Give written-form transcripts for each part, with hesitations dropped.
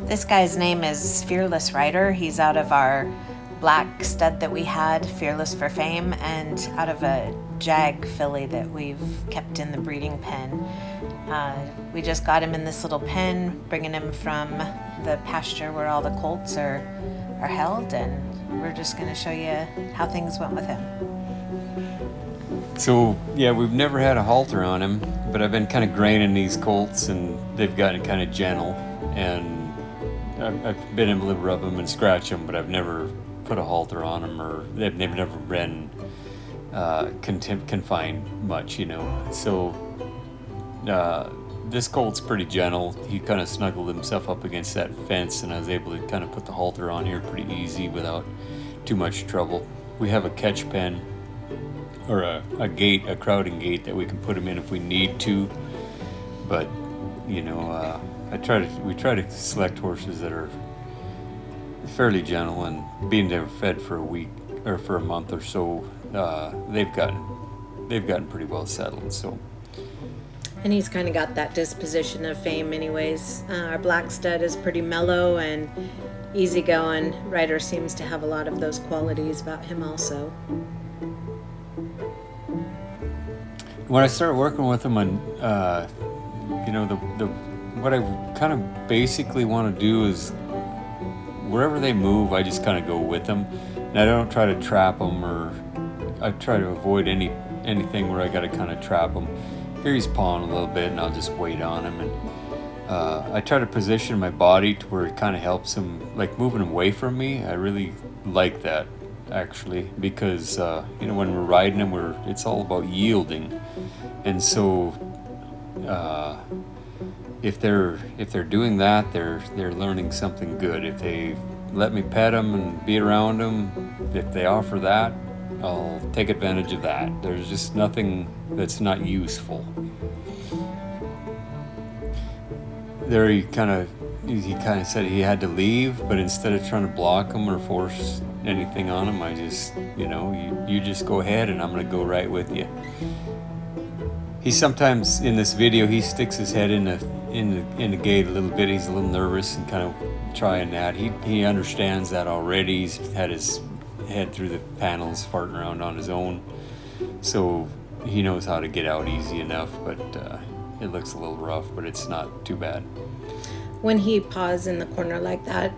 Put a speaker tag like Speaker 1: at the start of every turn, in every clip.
Speaker 1: This guy's name is Fearless Ryder. He's out of our black stud that we had, Fearless for Fame, and out of a jag filly that we've kept in the breeding pen. We just got him in this little pen, bringing him from the pasture where all the colts are held, and we're just going to show you how things went with him.
Speaker 2: So, yeah, we've never had a halter on him, but I've been kind of graining these colts, and they've gotten kind of gentle, and I've been able to rub them and scratch them, but I've never put a halter on them, or they've never been confined much, you know. So this colt's pretty gentle. He kind of snuggled himself up against that fence, and I was able to kind of put the halter on here pretty easy without too much trouble. We have a catch pen, or a gate, a crowding gate that we can put him in if we need to, but you know, we try to select horses that are fairly gentle, and being they were fed for a week or for a month or so, they've gotten pretty well settled. So,
Speaker 1: and he's kind of got that disposition of Fame anyways. Our black stud is pretty mellow and easygoing. Ryder seems to have a lot of those qualities about him also.
Speaker 2: When I started working with them on, you know, what I kind of basically want to do is wherever they move, I just kind of go with them, and I don't try to trap them, or I try to avoid anything where I got to kind of trap them. Here he's pawing a little bit, and I'll just wait on him, and I try to position my body to where it kind of helps him, like moving him away from me. I really like that, actually, because you know, when we're riding him, it's all about yielding, and so if they're doing that, they're learning something good. If they let me pet them and be around them, if they offer that, I'll take advantage of that. There's just nothing that's not useful. There he kind of said he had to leave, but instead of trying to block him or force anything on him, I just, you know, you just go ahead, and I'm gonna go right with you. He sometimes in this video he sticks his head in the gate a little bit. He's a little nervous and kind of trying that. He understands that already. He's had his head through the panels farting around on his own, so he knows how to get out easy enough. But it looks a little rough, but it's not too bad.
Speaker 1: When he paws in the corner like that,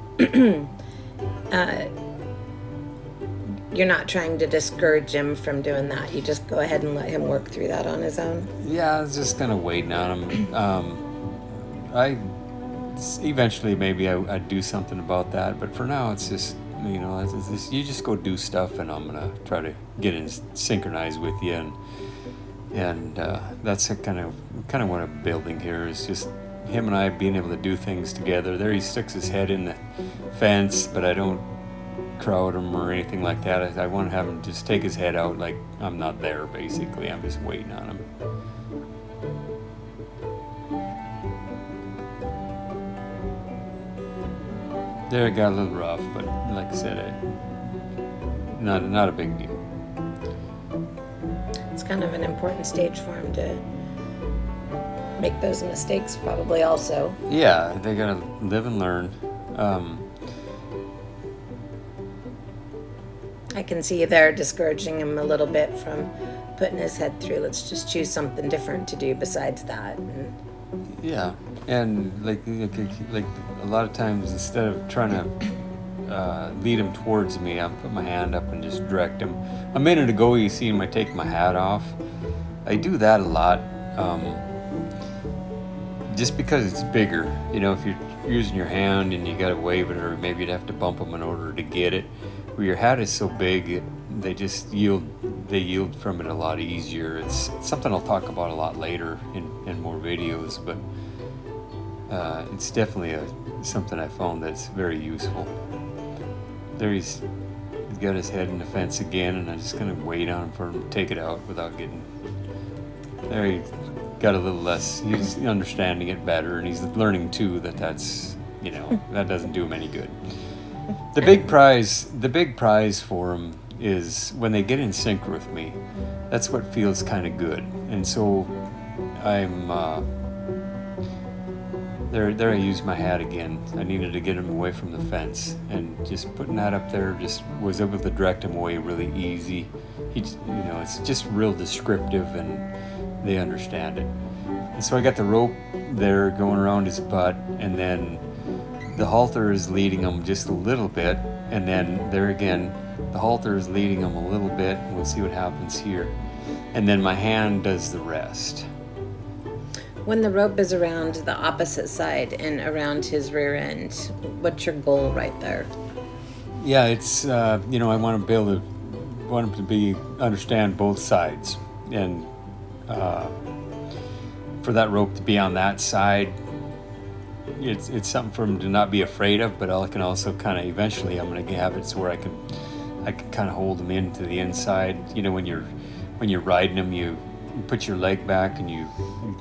Speaker 1: you're not trying to discourage him from doing that. You just go ahead and let him work through that on his own.
Speaker 2: Yeah, I was just kind of waiting on him. Eventually maybe I'd do something about that, but for now it's just, you know, you just go do stuff, and I'm gonna try to get in synchronized with you, and that's kind of what I'm building here, is just him and I being able to do things together. There he sticks his head in the fence, but I don't crowd him or anything like that. I want to have him just take his head out like I'm not there, basically. I'm just waiting on him. There, it got a little rough, but like I said, not a big deal.
Speaker 1: It's kind of an important stage for him to make those mistakes, probably also.
Speaker 2: Yeah, they gotta live and learn.
Speaker 1: I can see you there discouraging him a little bit from putting his head through. Let's just choose something different to do besides that.
Speaker 2: Yeah, and like a lot of times, instead of trying to lead him towards me, I put my hand up and just direct him. A minute ago, you seen I take my hat off. I do that a lot, just because it's bigger. You know, if you're using your hand and you got to wave it, or maybe you'd have to bump them in order to get it. Where your hat is so big, they just yield from it a lot easier. It's something I'll talk about a lot later in more videos, but it's definitely something I found that's very useful. There he's got his head in the fence again, and I'm just gonna wait on him for him to take it out without getting. There he got a little less. He's understanding it better, and he's learning too that's, you know, that doesn't do him any good. The big prize for them is when they get in sync with me. That's what feels kind of good. And so there I used my hat again. I needed to get him away from the fence, and just putting that up there just was able to direct him away really easy. It's just real descriptive, and they understand it. And so I got the rope there going around his butt, and then the halter is leading him just a little bit, and then there again, the halter is leading him a little bit, and we'll see what happens here. And then my hand does the rest.
Speaker 1: When the rope is around the opposite side and around his rear end, what's your goal right there?
Speaker 2: Yeah, it's I want him to understand both sides, and for that rope to be on that side, it's something for him to not be afraid of. But I can also kind of eventually I'm going to have it so where I can kind of hold him into the inside. When you're riding him, you put your leg back and you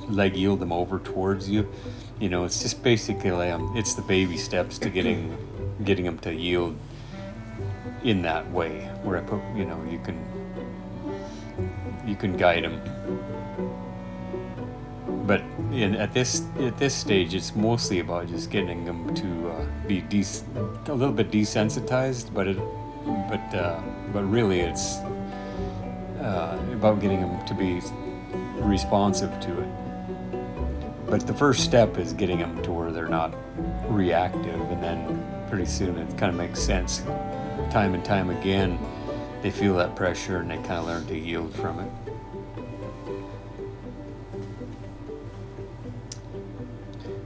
Speaker 2: leg yield them over towards you. It's just basically it's the baby steps to getting them to yield in that way, where I put you can guide them. But at this stage, it's mostly about just getting them to be a little bit desensitized, but really it's about getting them to be responsive to it. But the first step is getting them to where they're not reactive, and then pretty soon it kind of makes sense. Time and time again, they feel that pressure and they kind of learn to yield from it.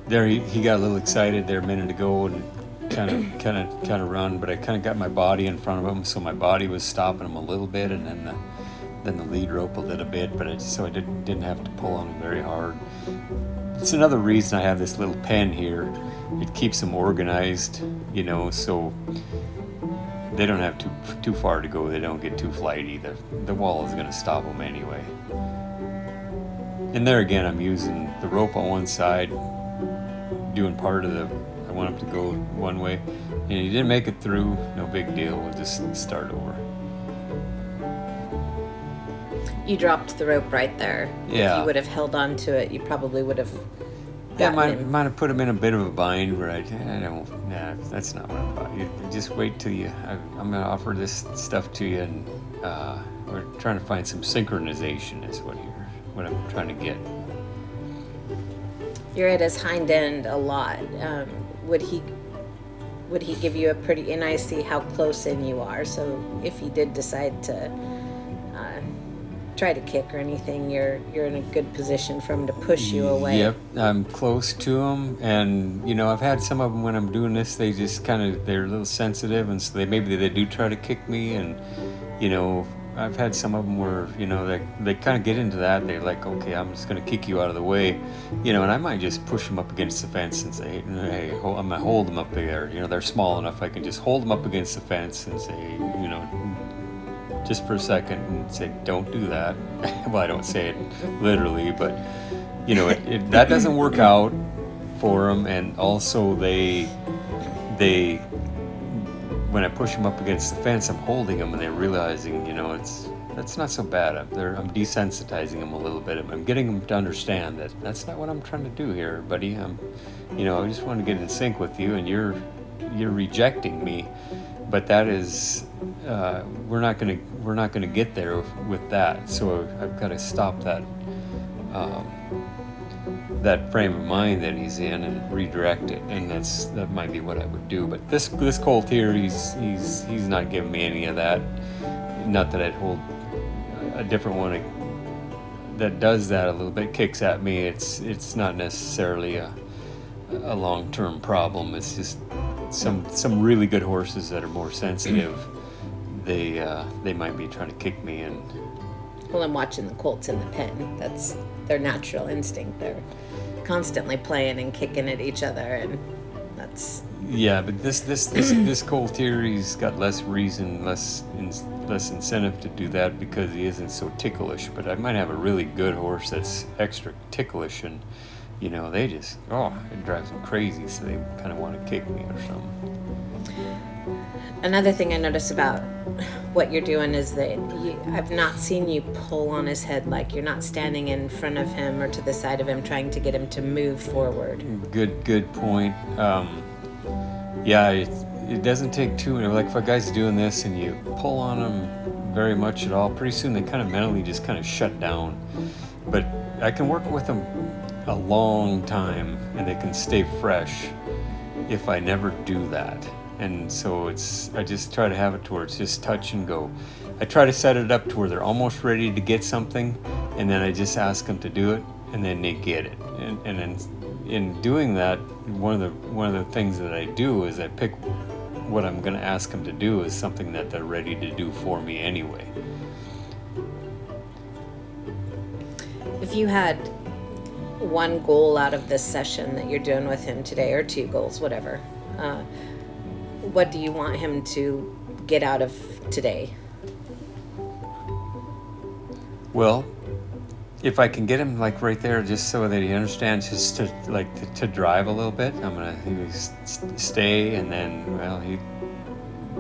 Speaker 2: There he got a little excited there a minute ago and kind of run, but I kind of got my body in front of him, so my body was stopping him a little bit, and then the lead rope a little bit, but I didn't have to pull on him very hard. It's another reason I have this little pen here. It keeps them organized, so they don't have too far to go. They don't get too flighty. The wall is going to stop them anyway. And there again, I'm using the rope on one side, doing part of I want him to go one way, and he didn't make it through. No big deal. We'll just start over.
Speaker 1: You dropped the rope right there.
Speaker 2: Yeah.
Speaker 1: If you would have held on to it, you probably would have.
Speaker 2: Yeah, might have put him in a bit of a bind where that's not what I'm about. You just wait till I'm going to offer this stuff to you, and we're trying to find some synchronization is what I'm trying to get.
Speaker 1: You're at his hind end a lot. Would he give you a pretty, and I see how close in you are, so if he did decide to try to kick or anything, you're in a good position for him to push you away.
Speaker 2: Yep, I'm close to him, and I've had some of them when I'm doing this, they just they're a little sensitive, and so they do try to kick me, and I've had some of them where they kind of get into that. They're like, okay, I'm just going to kick you out of the way, and I might just push them up against the fence and say, hey, I'm going to hold them up there. They're small enough, I can just hold them up against the fence and say, just for a second, and say, don't do that. Well, I don't say it literally, but that doesn't work out for them. And also they when I push them up against the fence, I'm holding them, and they're realizing that's not so bad. I'm desensitizing them a little bit. I'm getting them to understand that that's not what I'm trying to do here, buddy. I just want to get in sync with you, and you're rejecting me. But that is we're not gonna get there with that. So I've got to stop that that frame of mind that he's in and redirect it, and that might be what I would do. But this colt here, he's not giving me any of that. Not that I'd hold a different one that does that a little bit, kicks at me. It's not necessarily a long-term problem. It's just some really good horses that are more sensitive, they might be trying to kick me. And
Speaker 1: well, I'm watching the colts in the pen. That's their natural instinct. They're constantly playing and kicking at each other, and that's
Speaker 2: but this colt here, he's got less reason, less incentive to do that because he isn't so ticklish. But I might have a really good horse that's extra ticklish, and they just, it drives them crazy, so they kind of want to kick me or something.
Speaker 1: Another thing I notice about what you're doing is that I've not seen you pull on his head, like you're not standing in front of him or to the side of him trying to get him to move forward.
Speaker 2: Good point. It doesn't take too many. Like if a guy's doing this and you pull on them very much at all, pretty soon they kind of mentally just kind of shut down. But I can work with them a long time and they can stay fresh if I never do that. And so I just try to have it to where it's just touch and go. I try to set it up to where they're almost ready to get something, and then I just ask them to do it, and then they get it. And then in doing that, one of the things that I do is I pick what I'm going to ask them to do is something that they're ready to do for me anyway.
Speaker 1: If you had one goal out of this session that you're doing with him today, or two goals, whatever, what do you want him to get out of today?
Speaker 2: Well, if I can get him like right there, just so that he understands just to drive a little bit, I'm gonna stay, and then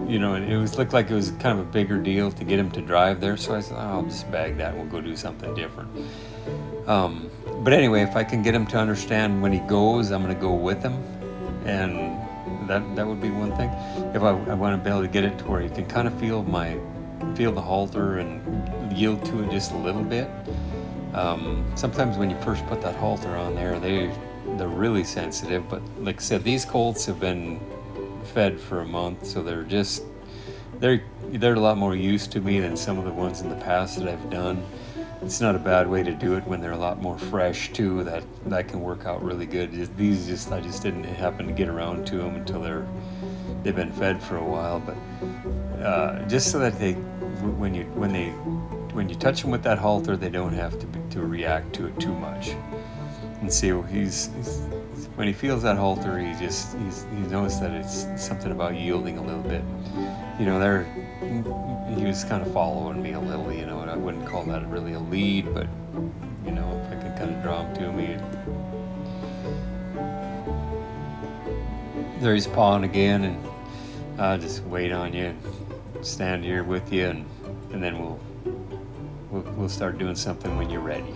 Speaker 2: it looked like it was kind of a bigger deal to get him to drive there, so I said, I'll just bag that and we'll go do something different. But anyway, if I can get him to understand when he goes, I'm gonna go with him, and that would be one thing. If I want to be able to get it to where you can kind of feel the halter and yield to it just a little bit. Sometimes when you first put that halter on there, they're really sensitive. But like I said, these colts have been fed for a month, so they're a lot more used to me than some of the ones in the past that I've done. It's not a bad way to do it when they're a lot more fresh too. That can work out really good. I just didn't happen to get around to them until they've been fed for a while. But just so that when you touch them with that halter, they don't have to react to it too much. And see, when he feels that halter, he knows that it's something about yielding a little bit. He was kind of following me a little, and I wouldn't call that really a lead, but if I could kind of draw him to me. There he's pawing again, and I'll just wait on you and stand here with you, and then we'll start doing something when you're ready.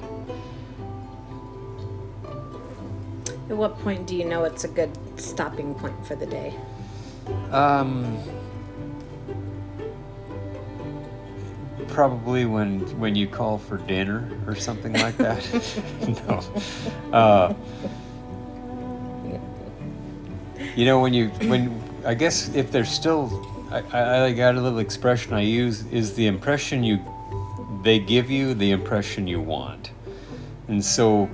Speaker 1: At what point do you know it's a good stopping point for the day?
Speaker 2: Probably when you call for dinner or something like that. No. When I guess if there's still, I got a little expression I use is the impression they give you, the impression you want. And so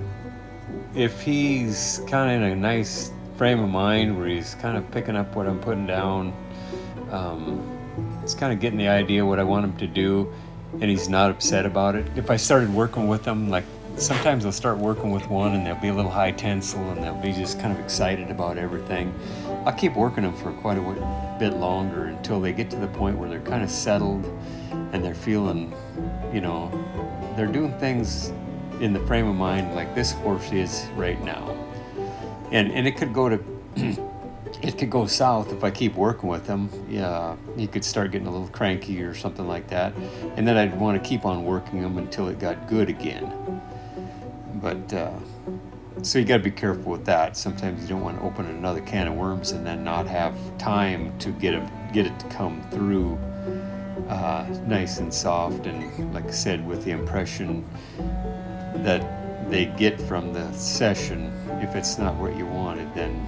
Speaker 2: if he's kind of in a nice frame of mind where he's kind of picking up what I'm putting down, it's kind of getting the idea what I want him to do, and he's not upset about it. If I started working with them, like sometimes I'll start working with one and they'll be a little high tensile and they'll be just kind of excited about everything. I'll keep working them for quite a bit longer until they get to the point where they're kind of settled and they're feeling, they're doing things in the frame of mind like this horse is right now. And it could go south if I keep working with them. Yeah, he could start getting a little cranky or something like that, and then I'd want to keep on working him until it got good again. But so you got to be careful with that. Sometimes you don't want to open another can of worms and then not have time to get it to come through nice and soft. And like I said, with the impression that they get from the session, if it's not what you wanted, then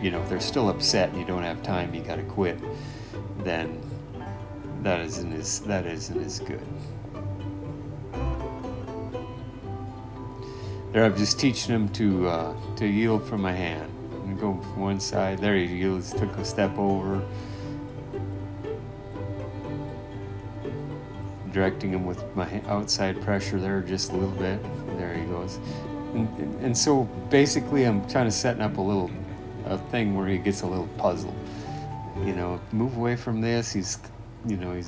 Speaker 2: if they're still upset and you don't have time, you got to quit, then that isn't as good. There, I'm just teaching him to yield from my hand and go from one side. There he yields, took a step over, directing him with my outside pressure there just a little bit. There he goes, and so basically I'm trying to set up a thing where he gets a little puzzled. Move away from this. He's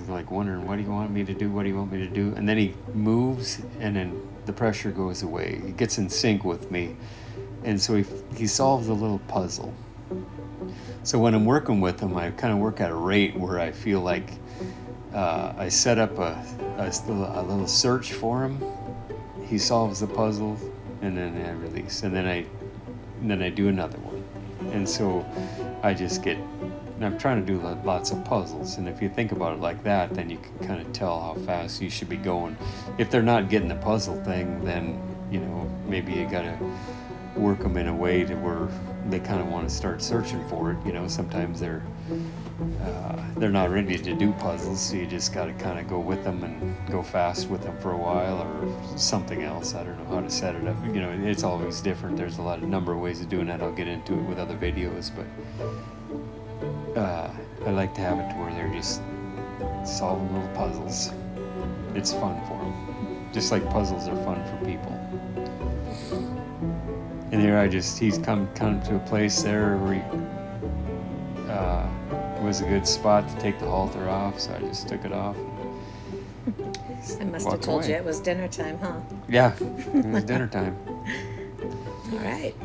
Speaker 2: like wondering, what do you want me to do? What do you want me to do? And then he moves, and then the pressure goes away. He gets in sync with me, And so he solves a little puzzle. So when I'm working with him, I kind of work at a rate where I feel like I set up a little search for him. He solves the puzzle, and then I release, and then I do another one. And so I just get, and I'm trying to do lots of puzzles. And if you think about it like that, then you can kind of tell how fast you should be going. If they're not getting the puzzle thing, then, you know, maybe you got to work them in a way to where they kind of want to start searching for it. You know, sometimes they're not ready to do puzzles, so you just got to kind of go with them and go fast with them for a while, or something else. I don't know how to set it up. You know, it's always different. There's a number of ways of doing that. I'll get into it with other videos, but I like to have it to where they're just solving little puzzles. It's fun for them, just like puzzles are fun for people. And there he's come to a place there where it was a good spot to take the halter off, so I just took it off.
Speaker 1: I must have told you it was dinner time, huh?
Speaker 2: Yeah, it was dinner time.
Speaker 1: All right.